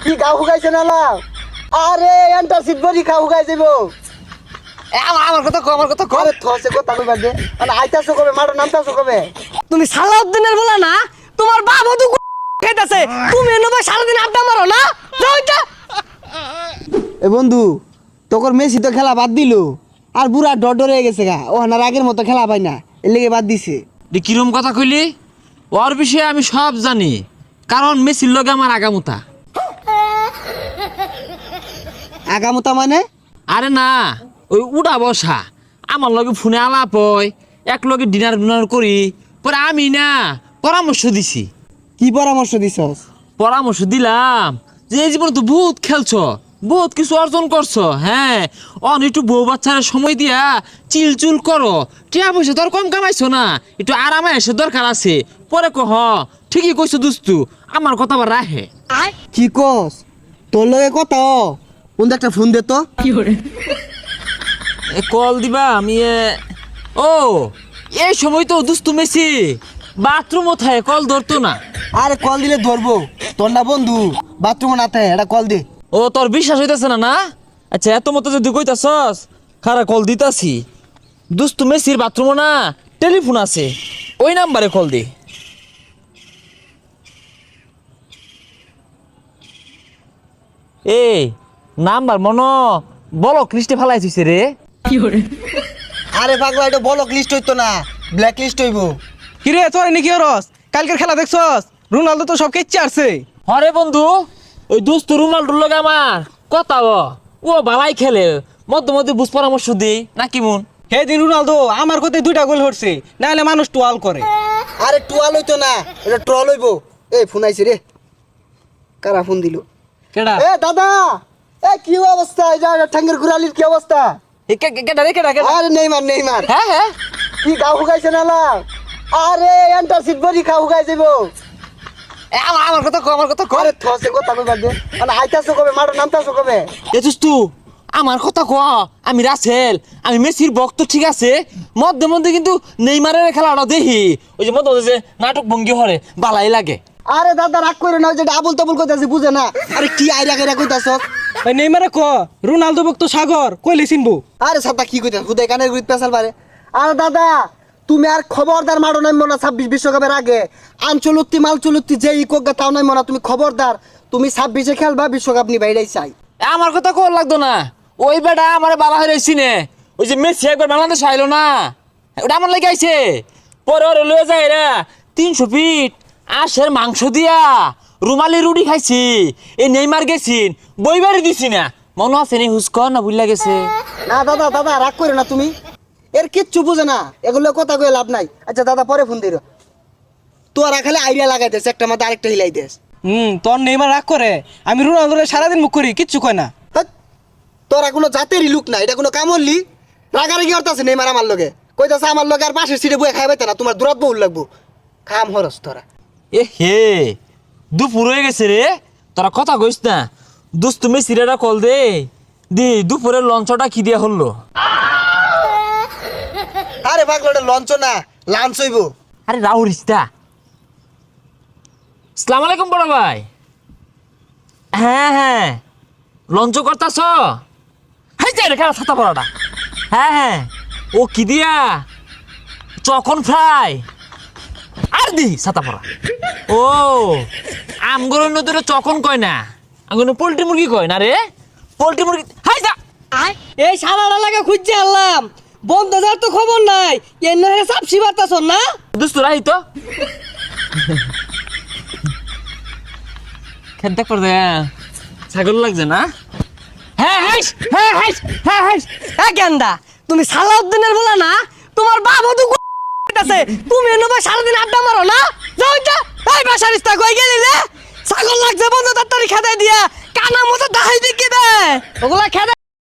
কি গাও হুগাইছে না লাও আরে অ্যান্টাসিড বডি খাও হুগাই যাবো আমার কথা কো আমার কথা কো আরে থসে কথা কইবা দে মানে আইতাছো কবে মারো নামতাছো কবে তুমি সালাউদ্দিনের বলা না তোমার বাবা তো খাইতাছে তুমি এনে সারাদিন আড্ডা মারো না যাও এটা এ বন্ধু তোর মেসি তো খেলা বাদ দিল আর বুড়া ডর হয়ে গেছে গা ও না আগের মতো খেলা পাই না এর লেগে বাদ দিছে কিরম কথা কইলি ওর বিষয়ে আমি সব জানি কারণ মেসির লগে আমার আগামুতা আগামতা মানে আরে না ওই উড়া বসা আমার লগে ফোনে আলাপ হয় এক লগে ডিনার করি পরে আমি না পরামর্শ দিছি কি পরামর্শ দিছস পরামর্শ দিলাম যে এই জীবনে তো বহুত খেলছো বহুত কিছু অর্জন করছো হ্যাঁ একটু বউ বাচ্চারা সময় দিয়া চিলচুল করো টিয়া পয়সা তোর কম কামাইছো না একটু আরামে এসে দরকার আছে পরে কহ ঠিকই কইছো দুস্তু আমার কথা আবার রাহে কি কস তোর লগে কথা কোন একটা ফোন দে তো কল দিবা আমি ও এই সময় তো দুস্তু মেসি বাথরুম থাকে কল ধরতো না আরে কল দিলে ধরবো তোর না বন্ধু বাথরুমে না থাকে এটা কল দে ও তোর বিশ্বাস হইতাছে না না আচ্ছা এত মতো যদি কইতাছস খারা কল দিতাছি দুস্তু মেসির বাথরুম না টেলিফোন আছে ওই নাম্বারে কল দে এই নাম্বার মনো বলো কৃষ্টি ফালাইছিস রে আরে পাগলা এটা বলক লিস্ট হইতো না ব্ল্যাক লিস্ট হইবো কিরে তোর নাকি রস কালকের খেলা দেখছস রোনালদো তো সব কেচে আসছে হরে বন্ধু ওই দুস্তু রোনাল্ডোর লগে আমার কথা ও ভালাই খেলে মধ্যে মধ্যে বুঝ পরামর্শ দিই না কি মন হে দিন রোনালদো আমার কথায় 2টা গোল হচ্ছে নাহলে মানুষ টুয়াল করে আরে টুয়াল হইতো না এটা ট্রল হইবো এই ফোন আইছে রে কারা ফোন দিল কেডা এ দাদা এ কি অবস্থা এই যা ঠাঙ্গের গুরালির কি অবস্থা কেডা রে কেডা আরে নেইমার হ্যাঁ হ্যাঁ কি গাও হুগাইছে না লাও আরে অ্যান্টাসিড বডি খাও হুগাই যাবো আমার কথা কো আমার কথা কো আরে থসে কথা কইবা দে মানে আইতাছো কবে মারো নামতাছো কবে এ দুস্তু আমার কথা কো আমি রাসেল আমি মেসির ভক্ত ঠিক আছে মধ্যে মধ্যে কিন্তু নেইমারের খেলাটা দেখি ওই যে মধ্যে মধ্যে যে নাটক ভঙ্গি হরে বালাই লাগে আরে দাদা রাগ করে না ওই যে আবুল তাবুল কইতাছে বুঝে না আরে কি আইরা গাইরা কইতাছস ভাই নেইমারে ক রোনালদো ভক্ত সাগর কইলে চিনবো আরে সাতা কি কইতাছ হুদাই কানের গুড়িত পেছাল পারে আরে দাদা তুমি আর খবরদার মারো নাইমো না 26 বিশ্বকাপের আগে আঞ্চলুত্তি মালচলুত্তি যেই কোগা তাও নাইমো না তুমি খবরদার তুমি 26-এ খেলবা বিশ্বকাপ নিবা এটাই চাই আমার কথা কোন লাগতো না ওই বেটা আমার বালা হয়ে রয়েছি নে ওই যে মেসি একবার বাংলাদেশ আইলো না ওটা আমার লাগে আইছে পরে ওরে লয়ে যায় রে 300 ফিট আশের মাংস দিয়া রুমালি রুটি খাইছি এই নেইমার গেছিন বইবারে দিছি না মনে আছে নি হুস্ক না ভুল গেছে না দাদা দাদা রাগ করে না তুমি এর কিচ্ছু বুঝে না এগুলো কথা কয়ে লাভ নাই আচ্ছা দাদা পরে ফোন দিও তোরা খালি আইডিয়া লাগাই দেস একটা মাথা আরেকটা হিলাই দেস তোর নেইমার রাগ করে আমি রোনালদোরে সারাদিন মুখ করি কিচ্ছু কয় না হাট, তোরা কোনো জাতেরই লুক না এটা কোনো কামড়লি রাগারাগি হরতাছে নেইমার আমার লগে কইতাছে আমার লগে আর পাশের সিটে বয়ে খাইবে না তোমার দূরত বহুল লাগবো খাম হরস তোরা এ হে দুপুর হয়ে গেছে রে তোরা কথা কইস না দোস্ত মেসিরা কল দে দি দুপুরের লঞ্চটা কি দিয়া হলো আরে পাগলা লঞ্চ না লাঞ্চ হইব আরে রাউরিস্তা আসসালাম আলাইকুম বড় ভাই হ্যাঁ হ্যাঁ লঞ্চ করতাছ হাই যাই রে খেলা ছাতা পড়াটা হ্যাঁ হ্যাঁ ও কি দিয়া চকন ফ্রাই আর দি ছাতা পড়া ও আমগরের নদীরে চকন কয় না আমগর পোল্ট্রি মুরগি কয় না রে পোল্ট্রি মুরগি হাই যা এই সারাটা লাগে খুঁজছে আনলাম বন্ধ যার তো খবর নাই এর নহে সাপসি বাতাস না দুস্তু রাহি তো খেতে কর দে ছাগল লাগছে না হ্যাঁ হাইস হ্যাঁ হাইস হ্যাঁ হাইস এ গেন্দা তুমি সালাউদ্দিনের বলা না তোমার বাবা তো আছে তুমি এনে সারাদিন আড্ডা মারো না যাও এটা এই বাসারিস্তা কই গেলি রে ছাগল লাগছে বন্ধ তাড়াতাড়ি খেদাই দিয়া কানা মতো দাহাই দিকে দে ওগুলা খেদা